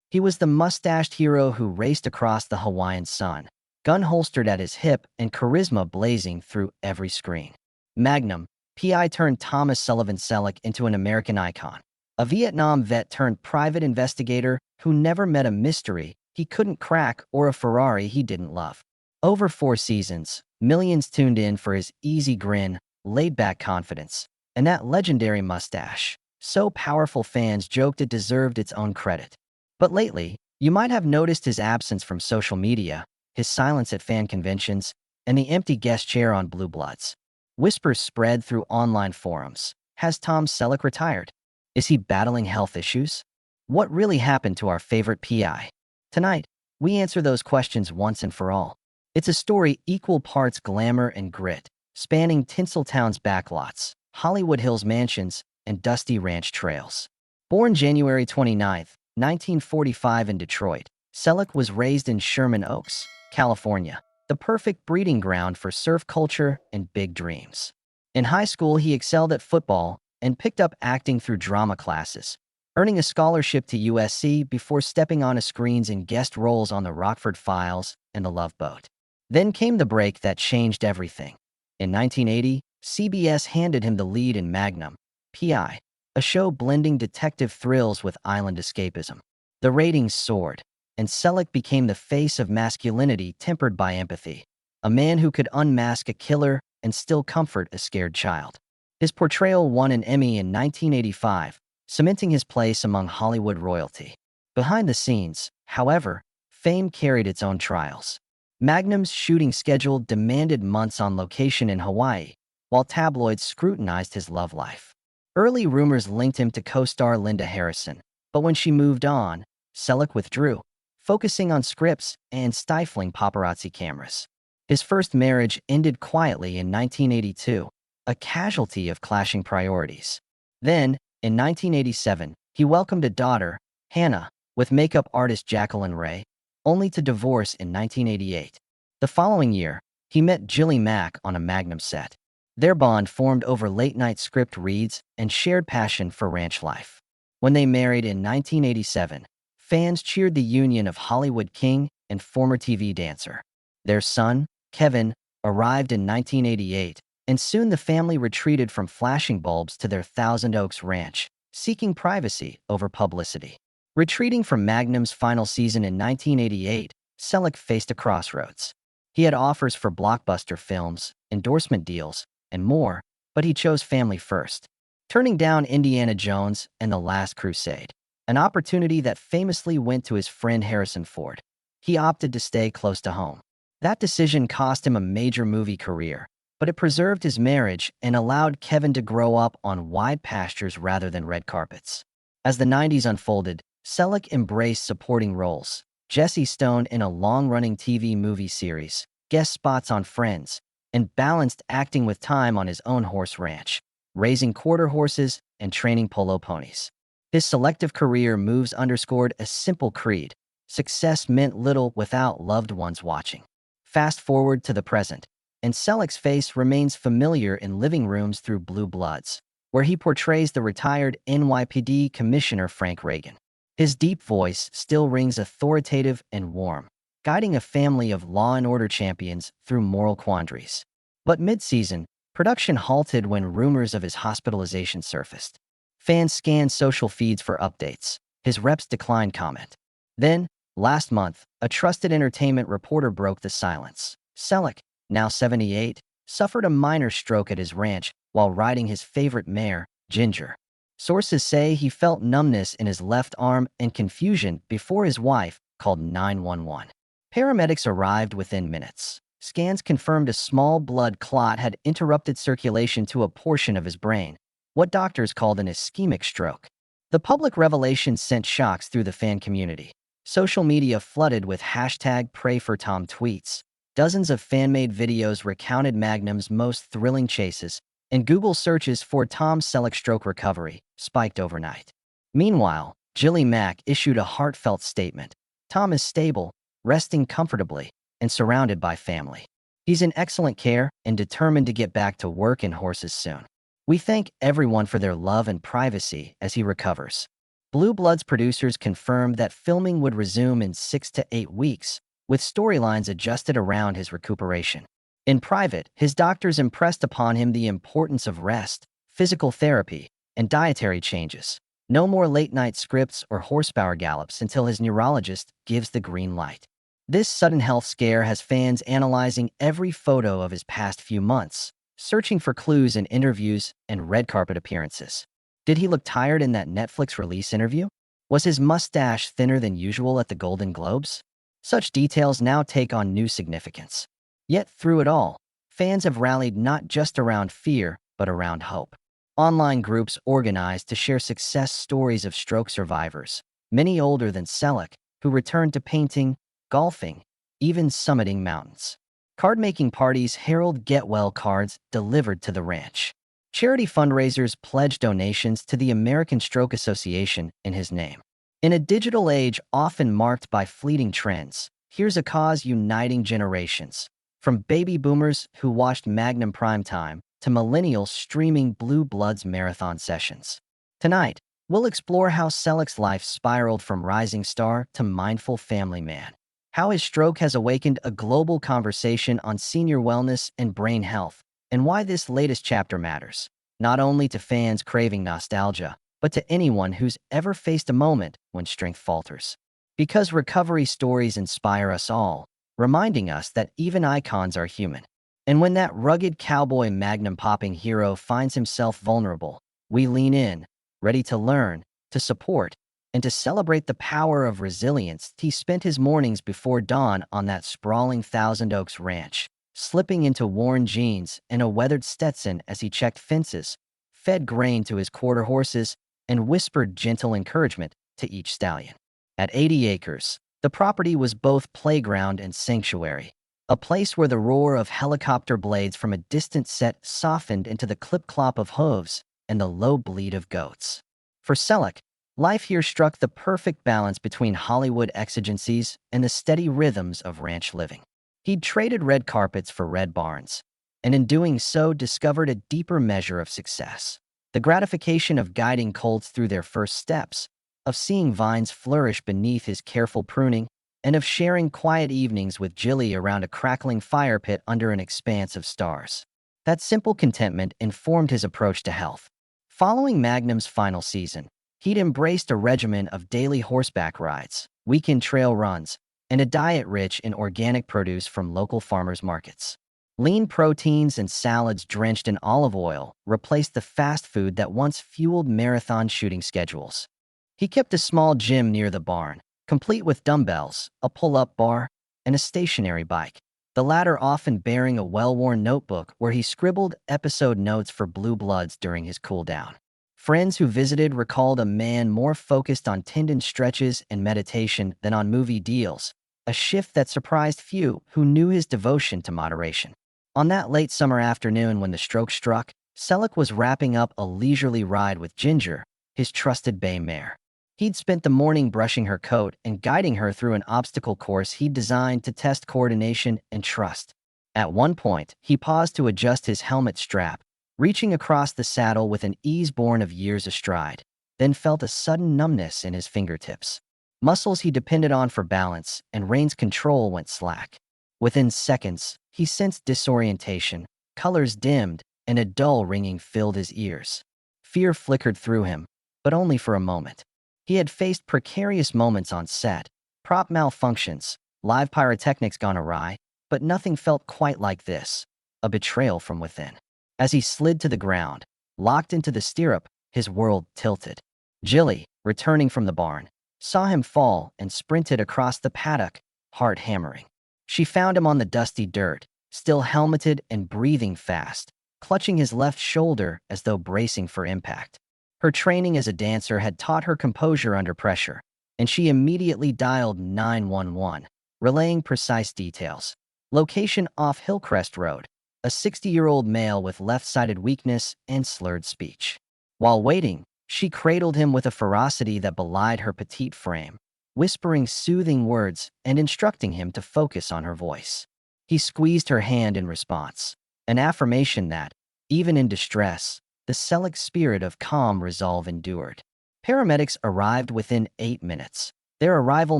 He was the mustached hero who raced across the Hawaiian sun, gun holstered at his hip and charisma blazing through every screen. Magnum, PI turned Thomas Sullivan Selleck into an American icon. A Vietnam vet turned private investigator who never met a mystery he couldn't crack or a Ferrari he didn't love. Over 4 seasons, millions tuned in for his easy grin, laid-back confidence, and that legendary mustache. So powerful fans joked it deserved its own credit. But lately, you might have noticed his absence from social media, his silence at fan conventions, and the empty guest chair on Blue Bloods. Whispers spread through online forums. Has Tom Selleck retired? Is he battling health issues? What really happened to our favorite PI? Tonight, we answer those questions once and for all. It's a story equal parts glamour and grit, spanning Tinseltown's backlots, Hollywood Hills mansions, and dusty ranch trails. Born January 29, 1945 in Detroit, Selleck was raised in Sherman Oaks, California, the perfect breeding ground for surf culture and big dreams. In high school, he excelled at football and picked up acting through drama classes, earning a scholarship to USC before stepping on screens in guest roles on The Rockford Files and The Love Boat. Then came the break that changed everything. In 1980, CBS handed him the lead in Magnum, PI, a show blending detective thrills with island escapism. The ratings soared, and Selleck became the face of masculinity tempered by empathy, a man who could unmask a killer and still comfort a scared child. His portrayal won an Emmy in 1985, cementing his place among Hollywood royalty. Behind the scenes, however, fame carried its own trials. Magnum's shooting schedule demanded months on location in Hawaii, while tabloids scrutinized his love life. Early rumors linked him to co-star Linda Harrison, but when she moved on, Selleck withdrew, focusing on scripts and stifling paparazzi cameras. His first marriage ended quietly in 1982, a casualty of clashing priorities. Then, in 1987, he welcomed a daughter, Hannah, with makeup artist Jacqueline Ray, only to divorce in 1988. The following year, he met Jilly Mack on a Magnum set. Their bond formed over late-night script reads and shared passion for ranch life. When they married in 1987, fans cheered the union of Hollywood king and former TV dancer. Their son, Kevin, arrived in 1988, and soon the family retreated from flashing bulbs to their Thousand Oaks ranch, seeking privacy over publicity. Retreating from Magnum's final season in 1988, Selleck faced a crossroads. He had offers for blockbuster films, endorsement deals, and more, but he chose family first, turning down Indiana Jones and The Last Crusade, an opportunity that famously went to his friend Harrison Ford. He opted to stay close to home. That decision cost him a major movie career, but it preserved his marriage and allowed Kevin to grow up on wide pastures rather than red carpets. As the 90s unfolded, Selleck embraced supporting roles. Jesse Stone in a long-running TV movie series, guest spots on Friends, and balanced acting with time on his own horse ranch, raising quarter horses and training polo ponies. His selective career moves underscored a simple creed: success meant little without loved ones watching. Fast forward to the present, and Selleck's face remains familiar in living rooms through Blue Bloods, where he portrays the retired NYPD Commissioner Frank Reagan. His deep voice still rings authoritative and warm, guiding a family of law and order champions through moral quandaries. But mid-season, production halted when rumors of his hospitalization surfaced. Fans scanned social feeds for updates. His reps declined comment. Then, last month, a trusted entertainment reporter broke the silence. Selleck, now 78, suffered a minor stroke at his ranch while riding his favorite mare, Ginger. Sources say he felt numbness in his left arm and confusion before his wife called 911. Paramedics arrived within minutes. Scans confirmed a small blood clot had interrupted circulation to a portion of his brain, what doctors called an ischemic stroke. The public revelation sent shocks through the fan community. Social media flooded with #PrayForTom tweets. Dozens of fan-made videos recounted Magnum's most thrilling chases, and Google searches for Tom Selleck stroke recovery spiked overnight. Meanwhile, Jilly Mack issued a heartfelt statement. Tom is stable, resting comfortably, and surrounded by family. He's in excellent care and determined to get back to work and horses soon. We thank everyone for their love and privacy as he recovers. Blue Bloods producers confirmed that filming would resume in 6 to 8 weeks, with storylines adjusted around his recuperation. In private, his doctors impressed upon him the importance of rest, physical therapy, and dietary changes. No more late-night scripts or horsepower gallops until his neurologist gives the green light. This sudden health scare has fans analyzing every photo of his past few months, searching for clues in interviews and red carpet appearances. Did he look tired in that Netflix release interview? Was his mustache thinner than usual at the Golden Globes? Such details now take on new significance. Yet through it all, fans have rallied not just around fear, but around hope. Online groups organized to share success stories of stroke survivors, many older than Selleck, who returned to painting, golfing, even summiting mountains. Card-making parties herald get-well cards delivered to the ranch. Charity fundraisers pledge donations to the American Stroke Association in his name. In a digital age often marked by fleeting trends, here's a cause uniting generations. From baby boomers who watched Magnum primetime to millennials streaming Blue Bloods marathon sessions. Tonight, we'll explore how Selleck's life spiraled from rising star to mindful family man. How his stroke has awakened a global conversation on senior wellness and brain health, and why this latest chapter matters, not only to fans craving nostalgia, but to anyone who's ever faced a moment when strength falters. Because recovery stories inspire us all, reminding us that even icons are human. And when that rugged cowboy magnum-popping hero finds himself vulnerable, we lean in, ready to learn, to support, and to celebrate the power of resilience. He spent his mornings before dawn on that sprawling Thousand Oaks ranch, slipping into worn jeans and a weathered Stetson as he checked fences, fed grain to his quarter horses, and whispered gentle encouragement to each stallion. At 80 acres, the property was both playground and sanctuary, a place where the roar of helicopter blades from a distant set softened into the clip-clop of hooves and the low bleat of goats. For Selleck, life here struck the perfect balance between Hollywood exigencies and the steady rhythms of ranch living. He'd traded red carpets for red barns, and in doing so discovered a deeper measure of success. The gratification of guiding colts through their first steps, of seeing vines flourish beneath his careful pruning, and of sharing quiet evenings with Jilly around a crackling fire pit under an expanse of stars. That simple contentment informed his approach to health. Following Magnum's final season, he'd embraced a regimen of daily horseback rides, weekend trail runs, and a diet rich in organic produce from local farmers' markets. Lean proteins and salads drenched in olive oil replaced the fast food that once fueled marathon shooting schedules. He kept a small gym near the barn, complete with dumbbells, a pull-up bar, and a stationary bike, the latter often bearing a well-worn notebook where he scribbled episode notes for Blue Bloods during his cool-down. Friends who visited recalled a man more focused on tendon stretches and meditation than on movie deals, a shift that surprised few who knew his devotion to moderation. On that late summer afternoon when the stroke struck, Selleck was wrapping up a leisurely ride with Ginger, his trusted bay mare. He'd spent the morning brushing her coat and guiding her through an obstacle course he'd designed to test coordination and trust. At one point, he paused to adjust his helmet strap, reaching across the saddle with an ease born of years astride, then felt a sudden numbness in his fingertips. Muscles he depended on for balance and Rain's control went slack. Within seconds, he sensed disorientation, colors dimmed, and a dull ringing filled his ears. Fear flickered through him, but only for a moment. He had faced precarious moments on set, prop malfunctions, live pyrotechnics gone awry, but nothing felt quite like this, a betrayal from within. As he slid to the ground, locked into the stirrup, his world tilted. Jilly, returning from the barn, saw him fall and sprinted across the paddock, heart hammering. She found him on the dusty dirt, still helmeted and breathing fast, clutching his left shoulder as though bracing for impact. Her training as a dancer had taught her composure under pressure, and she immediately dialed 911, relaying precise details. Location off Hillcrest Road, a 60-year-old male with left-sided weakness and slurred speech. While waiting, she cradled him with a ferocity that belied her petite frame, whispering soothing words and instructing him to focus on her voice. He squeezed her hand in response, an affirmation that, even in distress, the Selleck spirit of calm resolve endured. Paramedics arrived within 8 minutes, their arrival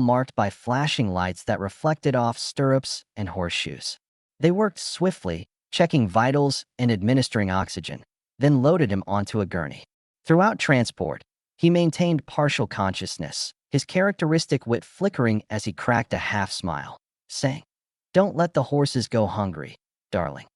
marked by flashing lights that reflected off stirrups and horseshoes. They worked swiftly, checking vitals and administering oxygen, then loaded him onto a gurney. Throughout transport, he maintained partial consciousness, his characteristic wit flickering as he cracked a half-smile, saying, "Don't let the horses go hungry, darling."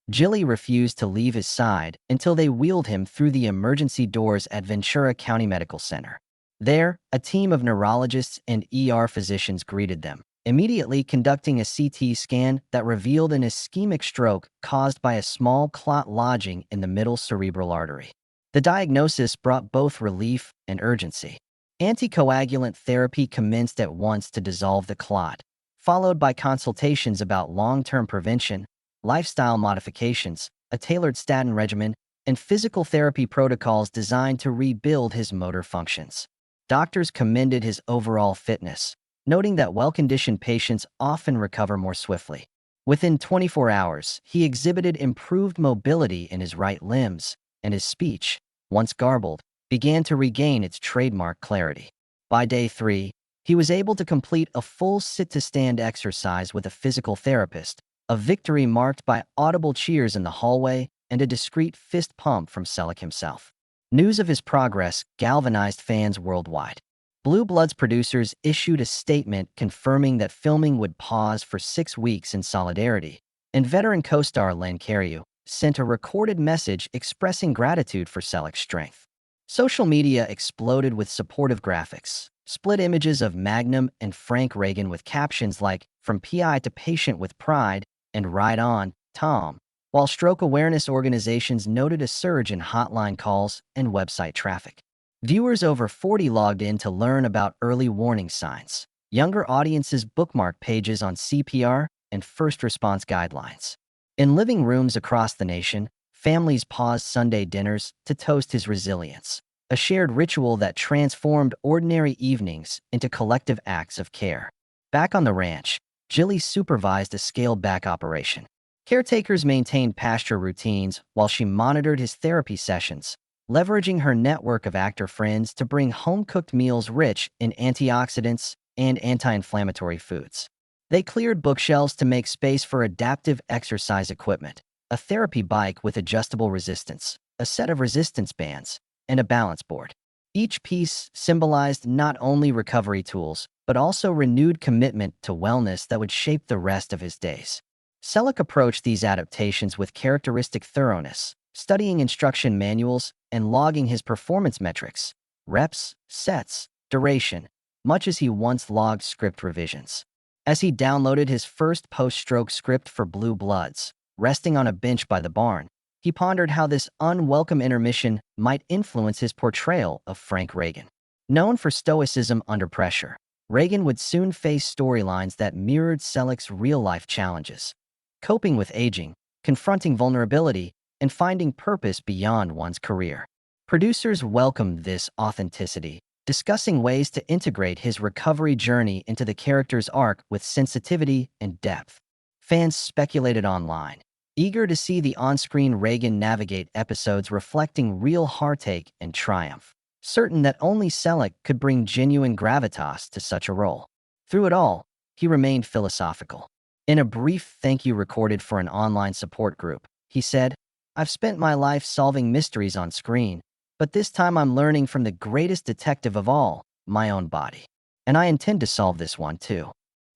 Jilly refused to leave his side until they wheeled him through the emergency doors at Ventura County Medical Center. There, a team of neurologists and ER physicians greeted them, immediately conducting a CT scan that revealed an ischemic stroke caused by a small clot lodging in the middle cerebral artery. The diagnosis brought both relief and urgency. Anticoagulant therapy commenced at once to dissolve the clot, followed by consultations about long-term prevention, lifestyle modifications, a tailored statin regimen, and physical therapy protocols designed to rebuild his motor functions. Doctors commended his overall fitness, noting that well-conditioned patients often recover more swiftly. Within 24 hours, he exhibited improved mobility in his right limbs, and his speech, once garbled, began to regain its trademark clarity. By day 3, he was able to complete a full sit-to-stand exercise with a physical therapist, a victory marked by audible cheers in the hallway and a discreet fist pump from Selleck himself. News of his progress galvanized fans worldwide. Blue Bloods producers issued a statement confirming that filming would pause for 6 weeks in solidarity, and veteran co-star Len Cariou sent a recorded message expressing gratitude for Selleck's strength. Social media exploded with supportive graphics, split images of Magnum and Frank Reagan with captions like, "From PI to Patient with Pride," and "Ride On, Tom," while stroke awareness organizations noted a surge in hotline calls and website traffic. Viewers over 40 logged in to learn about early warning signs. Younger audiences bookmarked pages on CPR and first response guidelines. In living rooms across the nation, families paused Sunday dinners to toast his resilience, a shared ritual that transformed ordinary evenings into collective acts of care. Back on the ranch, Jilly supervised a scaled-back operation. Caretakers maintained pasture routines while she monitored his therapy sessions, leveraging her network of actor friends to bring home-cooked meals rich in antioxidants and anti-inflammatory foods. They cleared bookshelves to make space for adaptive exercise equipment, a therapy bike with adjustable resistance, a set of resistance bands, and a balance board. Each piece symbolized not only recovery tools, but also renewed commitment to wellness that would shape the rest of his days. Selleck approached these adaptations with characteristic thoroughness, studying instruction manuals and logging his performance metrics, reps, sets, duration, much as he once logged script revisions. As he downloaded his first post-stroke script for Blue Bloods, resting on a bench by the barn, he pondered how this unwelcome intermission might influence his portrayal of Frank Reagan. Known for stoicism under pressure, Reagan would soon face storylines that mirrored Selleck's real-life challenges, coping with aging, confronting vulnerability, and finding purpose beyond one's career. Producers welcomed this authenticity, discussing ways to integrate his recovery journey into the character's arc with sensitivity and depth. Fans speculated online, eager to see the on-screen Reagan navigate episodes reflecting real heartache and triumph, certain that only Selleck could bring genuine gravitas to such a role. Through it all, he remained philosophical. In a brief thank you recorded for an online support group, he said, "I've spent my life solving mysteries on screen, but this time I'm learning from the greatest detective of all, my own body. And I intend to solve this one too."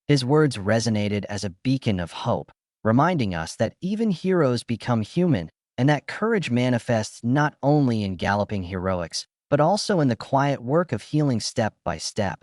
His words resonated as a beacon of hope, reminding us that even heroes become human and that courage manifests not only in galloping heroics, but also in the quiet work of healing step by step.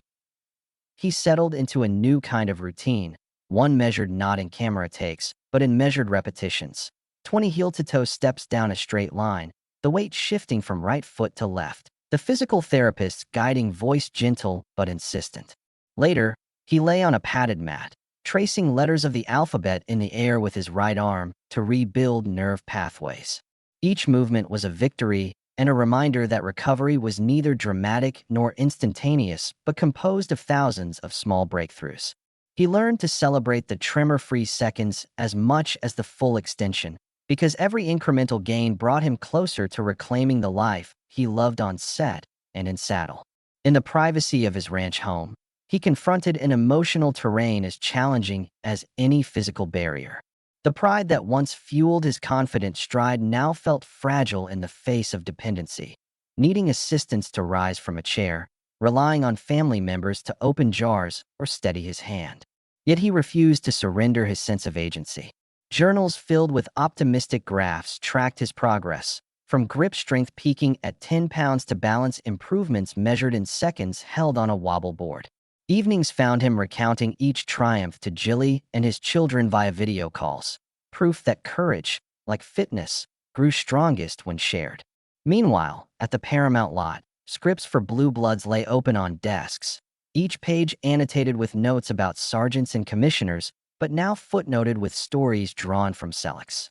He settled into a new kind of routine, one measured not in camera takes, but in measured repetitions. 20 heel-to-toe steps down a straight line, the weight shifting from right foot to left, the physical therapist's guiding voice gentle but insistent. Later, he lay on a padded mat, tracing letters of the alphabet in the air with his right arm to rebuild nerve pathways. Each movement was a victory and a reminder that recovery was neither dramatic nor instantaneous, but composed of thousands of small breakthroughs. He learned to celebrate the tremor-free seconds as much as the full extension, because every incremental gain brought him closer to reclaiming the life he loved on set and in saddle. In the privacy of his ranch home, he confronted an emotional terrain as challenging as any physical barrier. The pride that once fueled his confident stride now felt fragile in the face of dependency, needing assistance to rise from a chair, relying on family members to open jars or steady his hand. Yet he refused to surrender his sense of agency. Journals filled with optimistic graphs tracked his progress, from grip strength peaking at 10 pounds to balance improvements measured in seconds held on a wobble board. Evenings found him recounting each triumph to Jilly and his children via video calls, proof that courage, like fitness, grew strongest when shared. Meanwhile, at the Paramount lot, scripts for Blue Bloods lay open on desks, each page annotated with notes about sergeants and commissioners, but now footnoted with stories drawn from Selleck's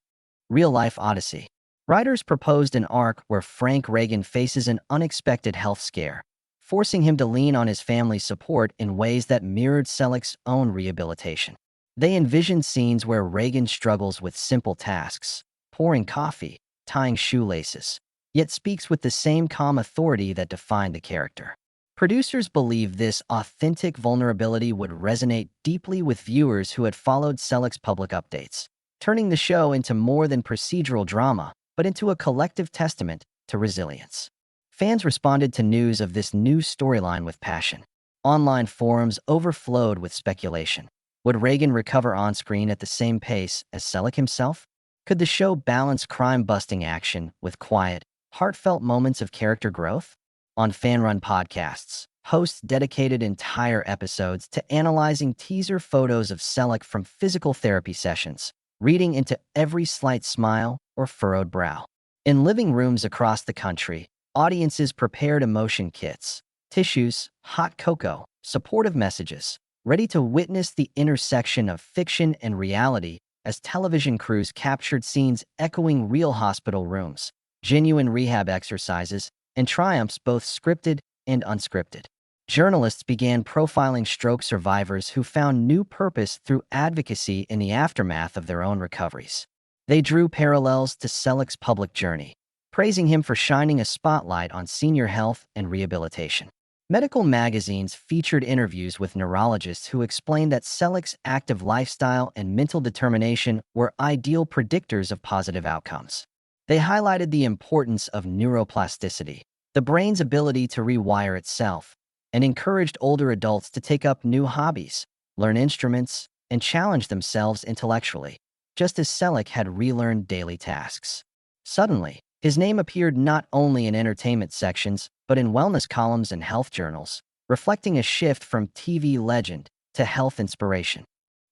real-life odyssey. Writers proposed an arc where Frank Reagan faces an unexpected health scare, forcing him to lean on his family's support in ways that mirrored Selleck's own rehabilitation. They envisioned scenes where Reagan struggles with simple tasks, pouring coffee, tying shoelaces, yet speaks with the same calm authority that defined the character. Producers believed this authentic vulnerability would resonate deeply with viewers who had followed Selleck's public updates, turning the show into more than procedural drama, but into a collective testament to resilience. Fans responded to news of this new storyline with passion. Online forums overflowed with speculation. Would Reagan recover on-screen at the same pace as Selleck himself? Could the show balance crime-busting action with quiet, heartfelt moments of character growth? On fan-run podcasts, hosts dedicated entire episodes to analyzing teaser photos of Selleck from physical therapy sessions, reading into every slight smile or furrowed brow. In living rooms across the country, audiences prepared emotion kits, tissues, hot cocoa, supportive messages, ready to witness the intersection of fiction and reality as television crews captured scenes echoing real hospital rooms, genuine rehab exercises, and triumphs both scripted and unscripted. Journalists began profiling stroke survivors who found new purpose through advocacy in the aftermath of their own recoveries. They drew parallels to Selleck's public journey, praising him for shining a spotlight on senior health and rehabilitation. Medical magazines featured interviews with neurologists who explained that Selleck's active lifestyle and mental determination were ideal predictors of positive outcomes. They highlighted the importance of neuroplasticity, the brain's ability to rewire itself, and encouraged older adults to take up new hobbies, learn instruments, and challenge themselves intellectually, just as Selleck had relearned daily tasks. Suddenly, his name appeared not only in entertainment sections, but in wellness columns and health journals, reflecting a shift from TV legend to health inspiration.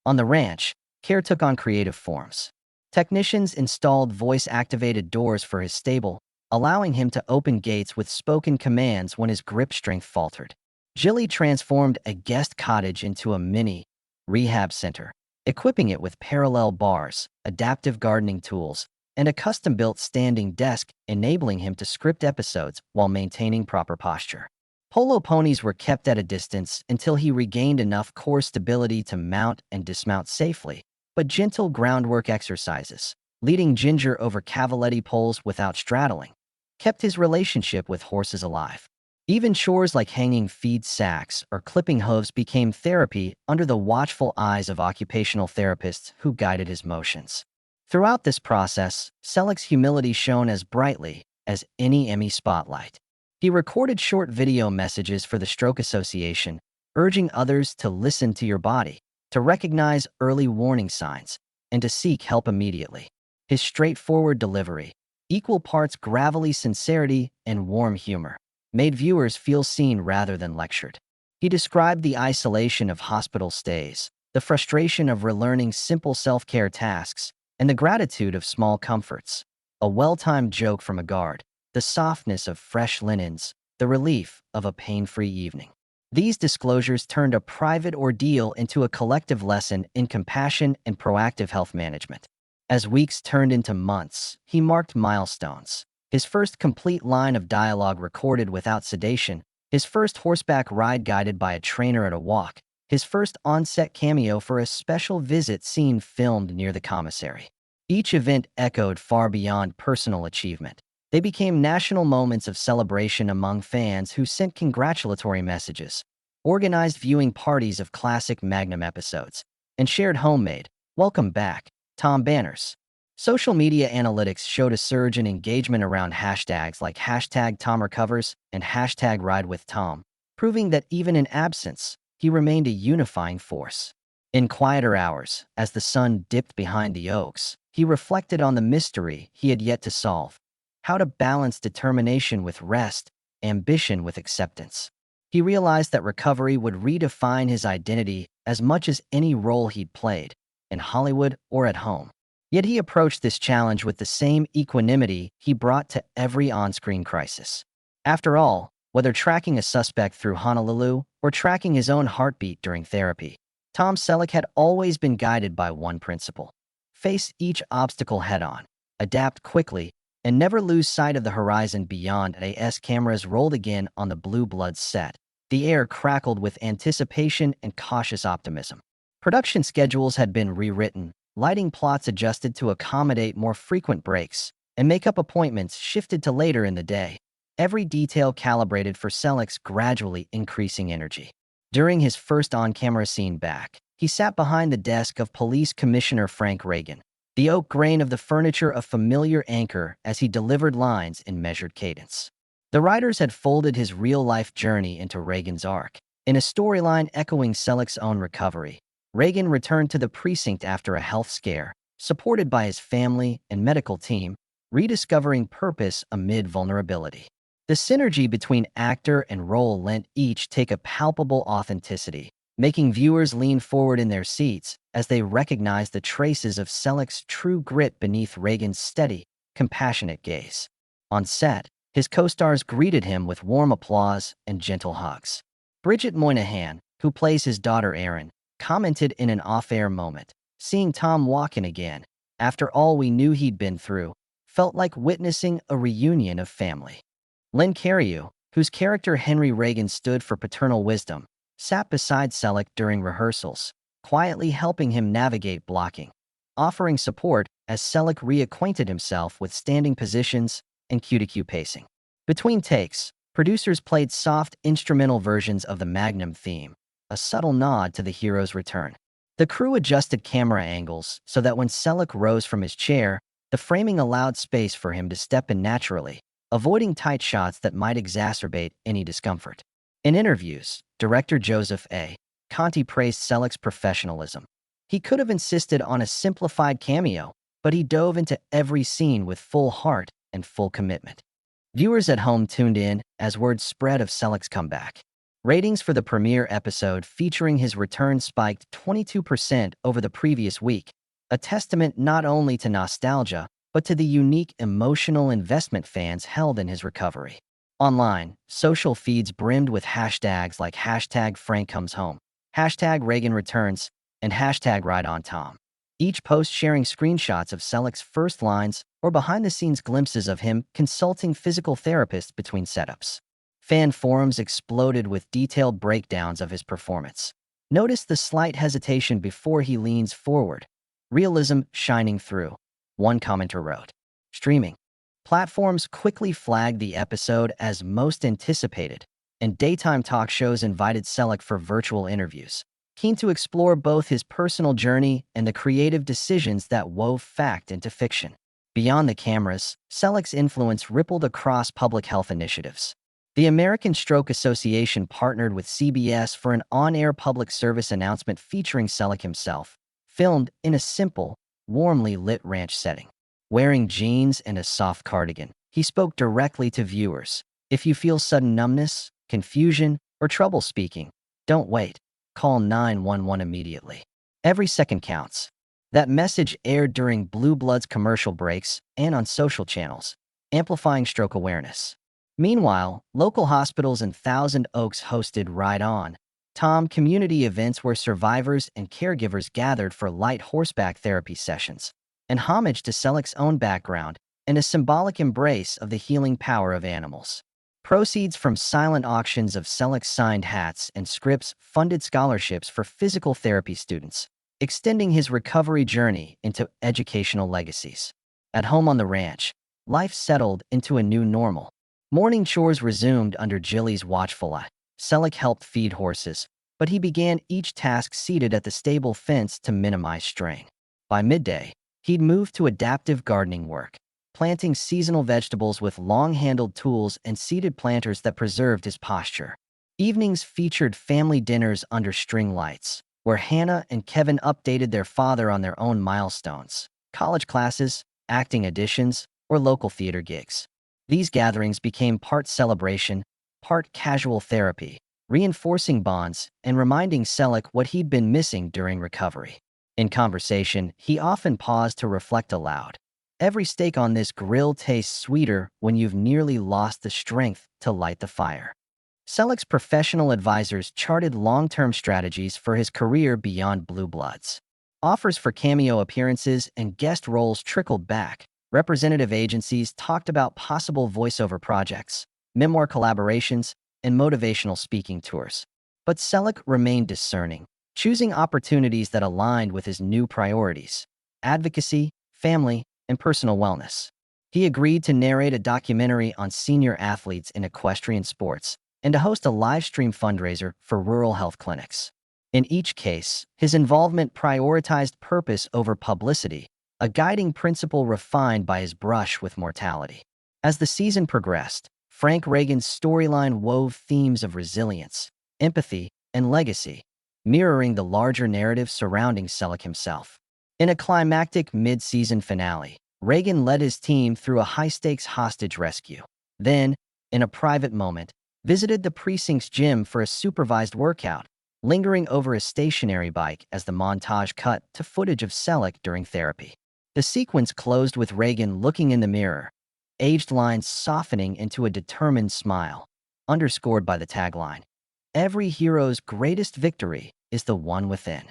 On the ranch, care took on creative forms. Technicians installed voice-activated doors for his stable, allowing him to open gates with spoken commands when his grip strength faltered. Jilly transformed a guest cottage into a mini rehab center, equipping it with parallel bars, adaptive gardening tools, and a custom-built standing desk, enabling him to script episodes while maintaining proper posture. Polo ponies were kept at a distance until he regained enough core stability to mount and dismount safely, but gentle groundwork exercises, leading Ginger over cavaletti poles without straddling, kept his relationship with horses alive. Even chores like hanging feed sacks or clipping hooves became therapy under the watchful eyes of occupational therapists who guided his motions. Throughout this process, Selleck's humility shone as brightly as any Emmy spotlight. He recorded short video messages for the Stroke Association, urging others to listen to your body, to recognize early warning signs, and to seek help immediately. His straightforward delivery, equal parts gravelly sincerity and warm humor, made viewers feel seen rather than lectured. He described the isolation of hospital stays, the frustration of relearning simple self-care tasks, and the gratitude of small comforts. A well-timed joke from a guard, the softness of fresh linens, the relief of a pain-free evening. These disclosures turned a private ordeal into a collective lesson in compassion and proactive health management. As weeks turned into months, he marked milestones. His first complete line of dialogue recorded without sedation, his first horseback ride guided by a trainer at a walk, his first on-set cameo for a special visit scene filmed near the commissary. Each event echoed far beyond personal achievement. They became national moments of celebration among fans who sent congratulatory messages, organized viewing parties of classic Magnum episodes, and shared homemade, "Welcome back, Tom" banners. Social media analytics showed a surge in engagement around hashtags like hashtag Tom Recovers and hashtag Ride with Tom, proving that even in absence, he remained a unifying force. In quieter hours, as the sun dipped behind the oaks, he reflected on the mystery he had yet to solve: how to balance determination with rest, ambition with acceptance. He realized that recovery would redefine his identity as much as any role he'd played, in Hollywood or at home. Yet he approached this challenge with the same equanimity he brought to every on-screen crisis. After all, whether tracking a suspect through Honolulu or tracking his own heartbeat during therapy, Tom Selleck had always been guided by one principle: face each obstacle head-on, adapt quickly, and never lose sight of the horizon beyond. As cameras rolled again on the Blue Bloods set, the air crackled with anticipation and cautious optimism. Production schedules had been rewritten, lighting plots adjusted to accommodate more frequent breaks, and makeup appointments shifted to later in the day. Every detail calibrated for Selleck's gradually increasing energy. During his first on-camera scene back, he sat behind the desk of Police Commissioner Frank Reagan, the oak grain of the furniture a familiar anchor as he delivered lines in measured cadence. The writers had folded his real-life journey into Reagan's arc, in a storyline echoing Selleck's own recovery. Reagan returned to the precinct after a health scare, supported by his family and medical team, rediscovering purpose amid vulnerability. The synergy between actor and role lent each take a palpable authenticity, making viewers lean forward in their seats as they recognized the traces of Selleck's true grit beneath Reagan's steady, compassionate gaze. On set, his co-stars greeted him with warm applause and gentle hugs. Bridget Moynihan, who plays his daughter Erin, commented in an off-air moment, "Seeing Tom walk in again, after all we knew he'd been through, felt like witnessing a reunion of family." Lynn Cariou, whose character Henry Reagan stood for paternal wisdom, sat beside Selleck during rehearsals, quietly helping him navigate blocking, offering support as Selleck reacquainted himself with standing positions and cue-to-cue pacing. Between takes, producers played soft instrumental versions of the Magnum theme, a subtle nod to the hero's return. The crew adjusted camera angles so that when Selleck rose from his chair, the framing allowed space for him to step in naturally, avoiding tight shots that might exacerbate any discomfort. In interviews, director Joseph A. Conti praised Selleck's professionalism. He could have insisted on a simplified cameo, but he dove into every scene with full heart and full commitment. Viewers at home tuned in as word spread of Selleck's comeback. Ratings for the premiere episode featuring his return spiked 22% over the previous week, a testament not only to nostalgia, but to the unique emotional investment fans held in his recovery. Online, social feeds brimmed with hashtags like hashtag Frank Comes Home, hashtag Reagan Returns, and hashtag Ride on Tom. Each post sharing screenshots of Selleck's first lines or behind-the-scenes glimpses of him consulting physical therapists between setups. Fan forums exploded with detailed breakdowns of his performance. Notice the slight hesitation before he leans forward. Realism shining through, one commenter wrote. Streaming platforms quickly flagged the episode as most anticipated, and daytime talk shows invited Selleck for virtual interviews, keen to explore both his personal journey and the creative decisions that wove fact into fiction. Beyond the cameras, Selleck's influence rippled across public health initiatives. The American Stroke Association partnered with CBS for an on-air public service announcement featuring Selleck himself, filmed in a simple, warmly lit ranch setting. Wearing jeans and a soft cardigan, he spoke directly to viewers. If you feel sudden numbness, confusion, or trouble speaking, don't wait. Call 911 immediately. Every second counts. That message aired during Blue Bloods commercial breaks and on social channels, amplifying stroke awareness. Meanwhile, local hospitals in Thousand Oaks hosted Ride On Tom community events where survivors and caregivers gathered for light horseback therapy sessions, an homage to Selleck's own background and a symbolic embrace of the healing power of animals. Proceeds from silent auctions of Selleck's signed hats and scripts funded scholarships for physical therapy students, extending his recovery journey into educational legacies. At home on the ranch, life settled into a new normal. Morning chores resumed under Jilly's watchful eye. Selleck helped feed horses, but he began each task seated at the stable fence to minimize strain. By midday, he'd moved to adaptive gardening work, planting seasonal vegetables with long-handled tools and seated planters that preserved his posture. Evenings featured family dinners under string lights, where Hannah and Kevin updated their father on their own milestones, college classes, acting auditions, or local theater gigs. These gatherings became part celebration, part casual therapy, reinforcing bonds and reminding Selleck what he'd been missing during recovery. In conversation, he often paused to reflect aloud. Every steak on this grill tastes sweeter when you've nearly lost the strength to light the fire. Selleck's professional advisors charted long-term strategies for his career beyond Blue Bloods. Offers for cameo appearances and guest roles trickled back. Representative agencies talked about possible voiceover projects, memoir collaborations, and motivational speaking tours. But Selleck remained discerning, choosing opportunities that aligned with his new priorities: advocacy, family, and personal wellness. He agreed to narrate a documentary on senior athletes in equestrian sports and to host a live-stream fundraiser for rural health clinics. In each case, his involvement prioritized purpose over publicity, a guiding principle refined by his brush with mortality. As the season progressed, Frank Reagan's storyline wove themes of resilience, empathy, and legacy, mirroring the larger narrative surrounding Selleck himself. In a climactic mid-season finale, Reagan led his team through a high-stakes hostage rescue. Then, in a private moment, visited the precinct's gym for a supervised workout, lingering over a stationary bike as the montage cut to footage of Selleck during therapy. The sequence closed with Reagan looking in the mirror, aged lines softening into a determined smile, underscored by the tagline, "Every hero's greatest victory is the one within."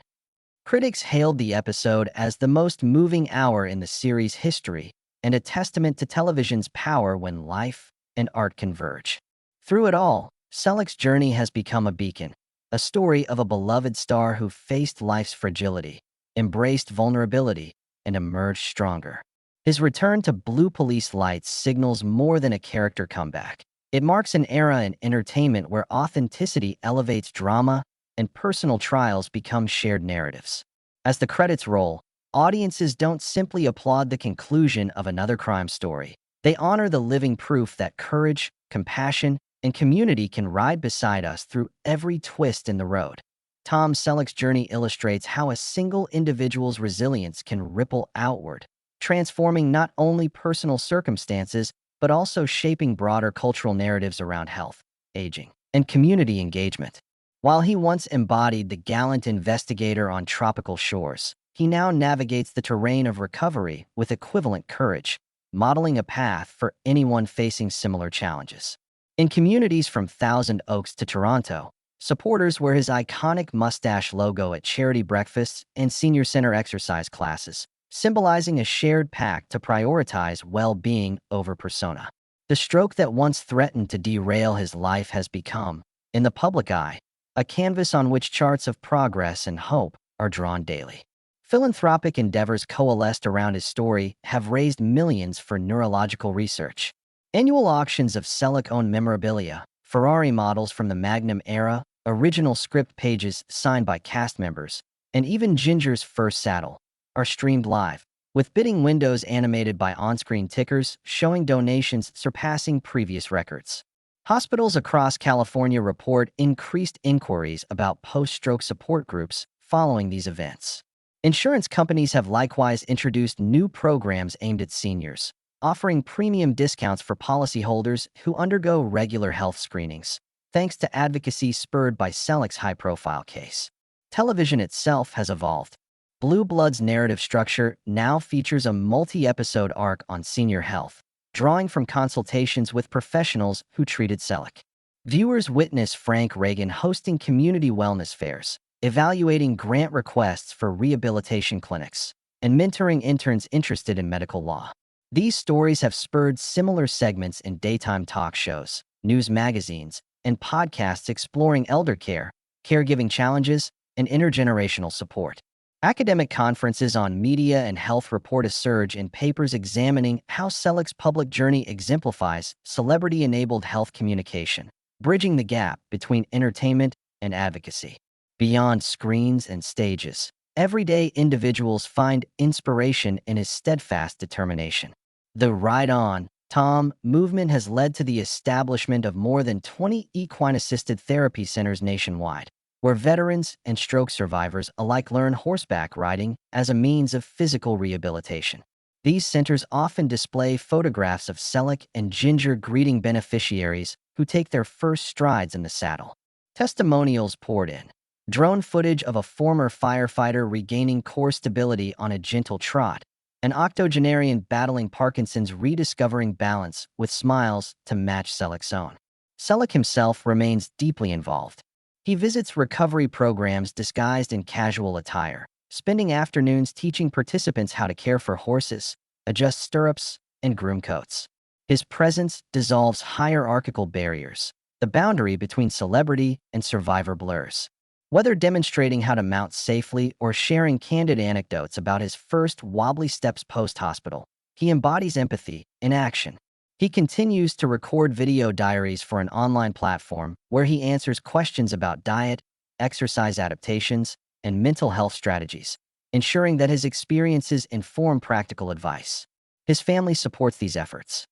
Critics hailed the episode as the most moving hour in the series' history and a testament to television's power when life and art converge. Through it all, Selleck's journey has become a beacon, a story of a beloved star who faced life's fragility, embraced vulnerability, and emerged stronger. His return to Blue Police Lights signals more than a character comeback. It marks an era in entertainment where authenticity elevates drama and personal trials become shared narratives. As the credits roll, audiences don't simply applaud the conclusion of another crime story. They honor the living proof that courage, compassion, and community can ride beside us through every twist in the road. Tom Selleck's journey illustrates how a single individual's resilience can ripple outward, transforming not only personal circumstances, but also shaping broader cultural narratives around health, aging, and community engagement. While he once embodied the gallant investigator on tropical shores, he now navigates the terrain of recovery with equivalent courage, modeling a path for anyone facing similar challenges. In communities from Thousand Oaks to Toronto, supporters wear his iconic mustache logo at charity breakfasts and senior center exercise classes, symbolizing a shared pact to prioritize well-being over persona. The stroke that once threatened to derail his life has become, in the public eye, a canvas on which charts of progress and hope are drawn daily. Philanthropic endeavors coalesced around his story have raised millions for neurological research. Annual auctions of Selleck-owned memorabilia, Ferrari models from the Magnum era, original script pages signed by cast members, and even Ginger's first saddle, are streamed live, with bidding windows animated by on-screen tickers showing donations surpassing previous records. Hospitals across California report increased inquiries about post-stroke support groups following these events. Insurance companies have likewise introduced new programs aimed at seniors, offering premium discounts for policyholders who undergo regular health screenings, thanks to advocacy spurred by Selleck's high-profile case. Television itself has evolved. Blue Blood's narrative structure now features a multi-episode arc on senior health, drawing from consultations with professionals who treated Selleck. Viewers witness Frank Reagan hosting community wellness fairs, evaluating grant requests for rehabilitation clinics, and mentoring interns interested in medical law. These stories have spurred similar segments in daytime talk shows, news magazines, and podcasts exploring elder care, caregiving challenges, and intergenerational support. Academic conferences on media and health report a surge in papers examining how Selleck's public journey exemplifies celebrity-enabled health communication, bridging the gap between entertainment and advocacy. Beyond screens and stages, everyday individuals find inspiration in his steadfast determination. The Ride On, Tom movement has led to the establishment of more than 20 equine-assisted therapy centers nationwide, where veterans and stroke survivors alike learn horseback riding as a means of physical rehabilitation. These centers often display photographs of Selleck and Ginger greeting beneficiaries who take their first strides in the saddle. Testimonials poured in. Drone footage of a former firefighter regaining core stability on a gentle trot, an octogenarian battling Parkinson's rediscovering balance with smiles to match Selleck's own. Selleck himself remains deeply involved. He visits recovery programs disguised in casual attire, spending afternoons teaching participants how to care for horses, adjust stirrups, and groom coats. His presence dissolves hierarchical barriers. The boundary between celebrity and survivor blurs. Whether demonstrating how to mount safely or sharing candid anecdotes about his first wobbly steps post-hospital, he embodies empathy in action. He continues to record video diaries for an online platform where he answers questions about diet, exercise adaptations, and mental health strategies, ensuring that his experiences inform practical advice. His family supports these efforts.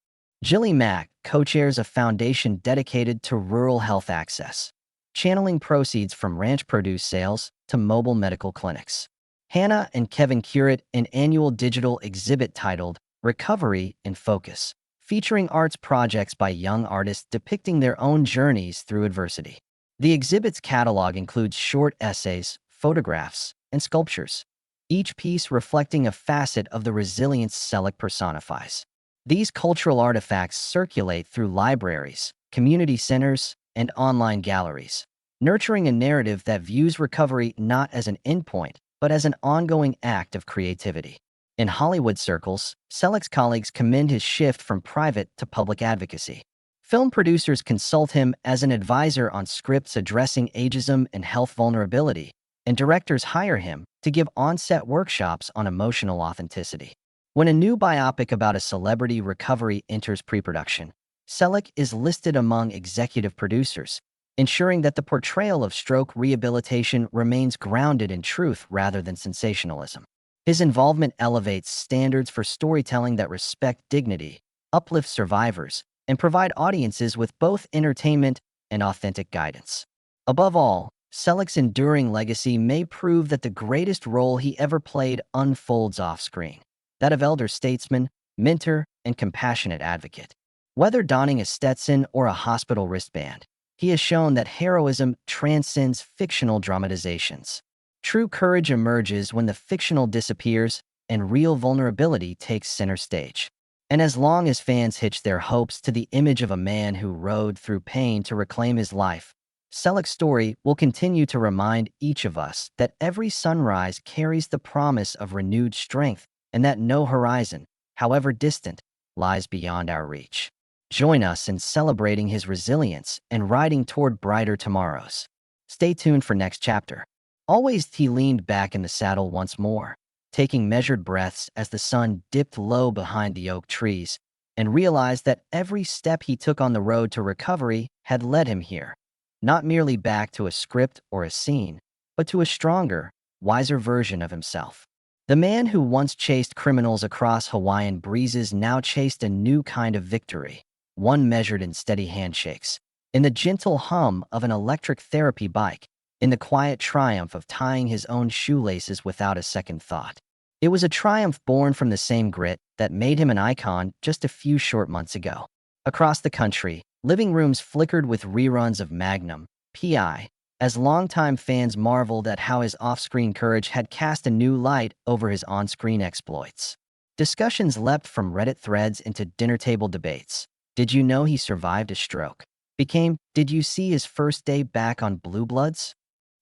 Jilly Mack co-chairs a foundation dedicated to rural health access, channeling proceeds from ranch produce sales to mobile medical clinics. Hannah and Kevin curate an annual digital exhibit titled Recovery in Focus, featuring arts projects by young artists depicting their own journeys through adversity. The exhibit's catalog includes short essays, photographs, and sculptures, each piece reflecting a facet of the resilience Selleck personifies. These cultural artifacts circulate through libraries, community centers, and online galleries, nurturing a narrative that views recovery not as an endpoint, but as an ongoing act of creativity. In Hollywood circles, Selleck's colleagues commend his shift from private to public advocacy. Film producers consult him as an advisor on scripts addressing ageism and health vulnerability, and directors hire him to give on-set workshops on emotional authenticity. When a new biopic about a celebrity recovery enters pre-production, Selleck is listed among executive producers, ensuring that the portrayal of stroke rehabilitation remains grounded in truth rather than sensationalism. His involvement elevates standards for storytelling that respect dignity, uplift survivors, and provide audiences with both entertainment and authentic guidance. Above all, Selleck's enduring legacy may prove that the greatest role he ever played unfolds off-screen, that of elder statesman, mentor, and compassionate advocate. Whether donning a Stetson or a hospital wristband, he has shown that heroism transcends fictional dramatizations. True courage emerges when the fictional disappears and real vulnerability takes center stage. And as long as fans hitch their hopes to the image of a man who rode through pain to reclaim his life, Selleck's story will continue to remind each of us that every sunrise carries the promise of renewed strength and that no horizon, however distant, lies beyond our reach. Join us in celebrating his resilience and riding toward brighter tomorrows. Stay tuned for next chapter. Always he leaned back in the saddle once more, taking measured breaths as the sun dipped low behind the oak trees, and realized that every step he took on the road to recovery had led him here, not merely back to a script or a scene, but to a stronger, wiser version of himself. The man who once chased criminals across Hawaiian breezes now chased a new kind of victory, one measured in steady handshakes, in the gentle hum of an electric therapy bike, in the quiet triumph of tying his own shoelaces without a second thought. It was a triumph born from the same grit that made him an icon just a few short months ago. Across the country, living rooms flickered with reruns of Magnum, P.I., as longtime fans marveled at how his off-screen courage had cast a new light over his on-screen exploits. Discussions leapt from Reddit threads into dinner-table debates. Did you know he survived a stroke? Became, did you see his first day back on Blue Bloods?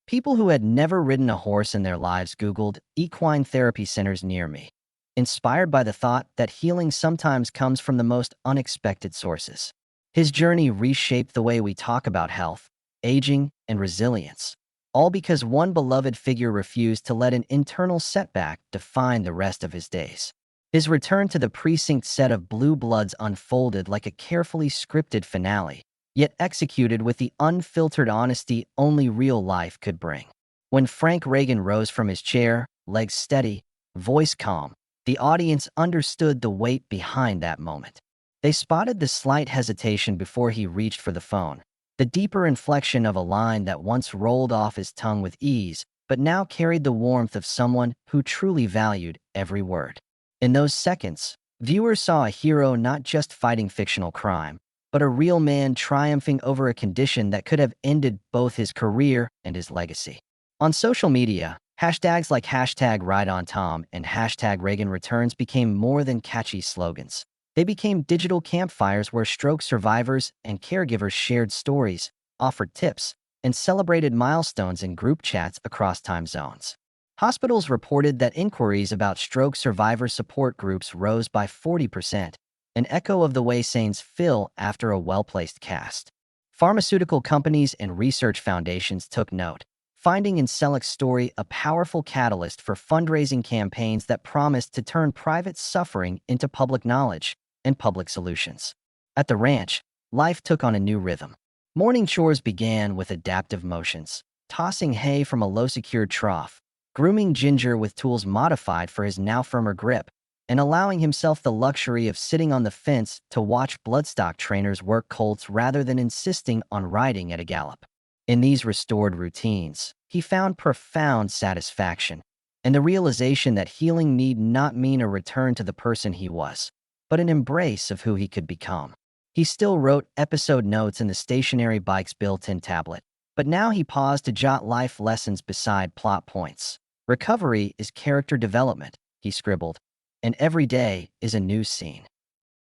People who had never ridden a horse in their lives Googled equine therapy centers near me, inspired by the thought that healing sometimes comes from the most unexpected sources. His journey reshaped the way we talk about health, aging, and resilience. all because one beloved figure refused to let an internal setback define the rest of his days. His return to the precinct set of Blue Bloods unfolded like a carefully scripted finale, yet executed with the unfiltered honesty only real life could bring. When Frank Reagan rose from his chair, legs steady, voice calm, the audience understood the weight behind that moment. They spotted the slight hesitation before he reached for the phone, the deeper inflection of a line that once rolled off his tongue with ease, but now carried the warmth of someone who truly valued every word. In those seconds, viewers saw a hero not just fighting fictional crime, but a real man triumphing over a condition that could have ended both his career and his legacy. On social media, hashtags like #RideOnTom and #ReaganReturns became more than catchy slogans. They became digital campfires where stroke survivors and caregivers shared stories, offered tips, and celebrated milestones in group chats across time zones. Hospitals reported that inquiries about stroke survivor support groups rose by 40%, an echo of the way scenes fill after a well-placed cast. Pharmaceutical companies and research foundations took note, finding in Selleck's story a powerful catalyst for fundraising campaigns that promised to turn private suffering into public knowledge and public solutions. At the ranch, life took on a new rhythm. Morning chores began with adaptive motions, tossing hay from a low-secured trough, grooming Ginger with tools modified for his now firmer grip, and allowing himself the luxury of sitting on the fence to watch bloodstock trainers work colts rather than insisting on riding at a gallop. In these restored routines, he found profound satisfaction and the realization that healing need not mean a return to the person he was, but an embrace of who he could become. He still wrote episode notes in the stationary bike's built-in tablet, but now he paused to jot life lessons beside plot points. Recovery is character development, he scribbled, and every day is a new scene.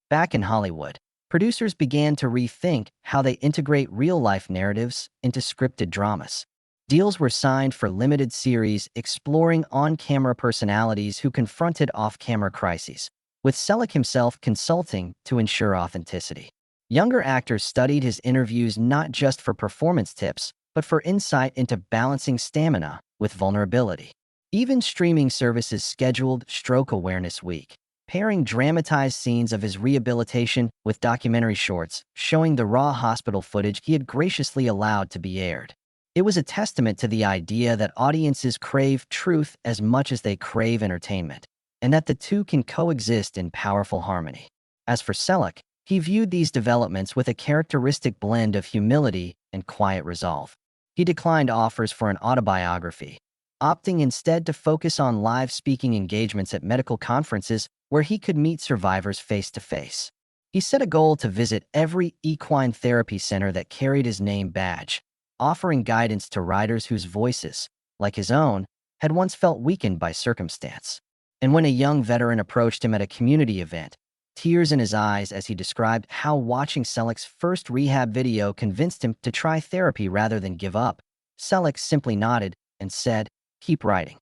Back in Hollywood, producers began to rethink how they integrate real-life narratives into scripted dramas. Deals were signed for limited series exploring on-camera personalities who confronted off-camera crises, with Selleck himself consulting to ensure authenticity. Younger actors studied his interviews not just for performance tips, but for insight into balancing stamina with vulnerability. Even streaming services scheduled Stroke Awareness Week, pairing dramatized scenes of his rehabilitation with documentary shorts showing the raw hospital footage he had graciously allowed to be aired. It was a testament to the idea that audiences crave truth as much as they crave entertainment, and that the two can coexist in powerful harmony. As for Selleck, he viewed these developments with a characteristic blend of humility and quiet resolve. He declined offers for an autobiography, opting instead to focus on live speaking engagements at medical conferences where he could meet survivors face-to-face. He set a goal to visit every equine therapy center that carried his name badge, offering guidance to riders whose voices, like his own, had once felt weakened by circumstance. And when a young veteran approached him at a community event, tears in his eyes as he described how watching Selleck's first rehab video convinced him to try therapy rather than give up, Selleck simply nodded and said, "Keep writing."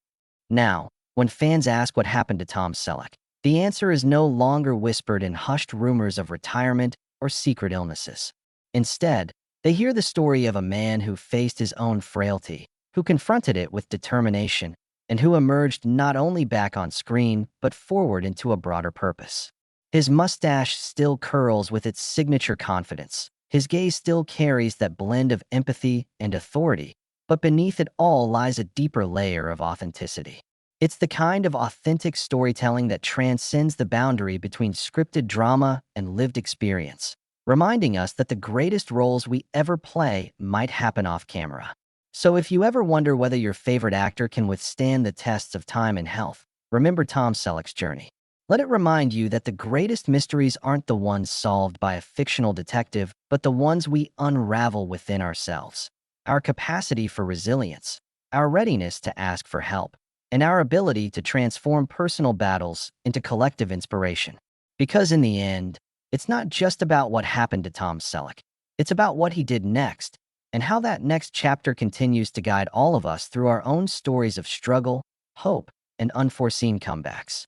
Now, when fans ask what happened to Tom Selleck, the answer is no longer whispered in hushed rumors of retirement or secret illnesses. Instead, they hear the story of a man who faced his own frailty, who confronted it with determination, and who emerged not only back on screen, but forward into a broader purpose. His mustache still curls with its signature confidence. His gaze still carries that blend of empathy and authority, but beneath it all lies a deeper layer of authenticity. It's the kind of authentic storytelling that transcends the boundary between scripted drama and lived experience, reminding us that the greatest roles we ever play might happen off camera. So if you ever wonder whether your favorite actor can withstand the tests of time and health, remember Tom Selleck's journey. Let it remind you that the greatest mysteries aren't the ones solved by a fictional detective, but the ones we unravel within ourselves. Our capacity for resilience, our readiness to ask for help, and our ability to transform personal battles into collective inspiration. Because in the end, it's not just about what happened to Tom Selleck. It's about what he did next, and how that next chapter continues to guide all of us through our own stories of struggle, hope, and unforeseen comebacks.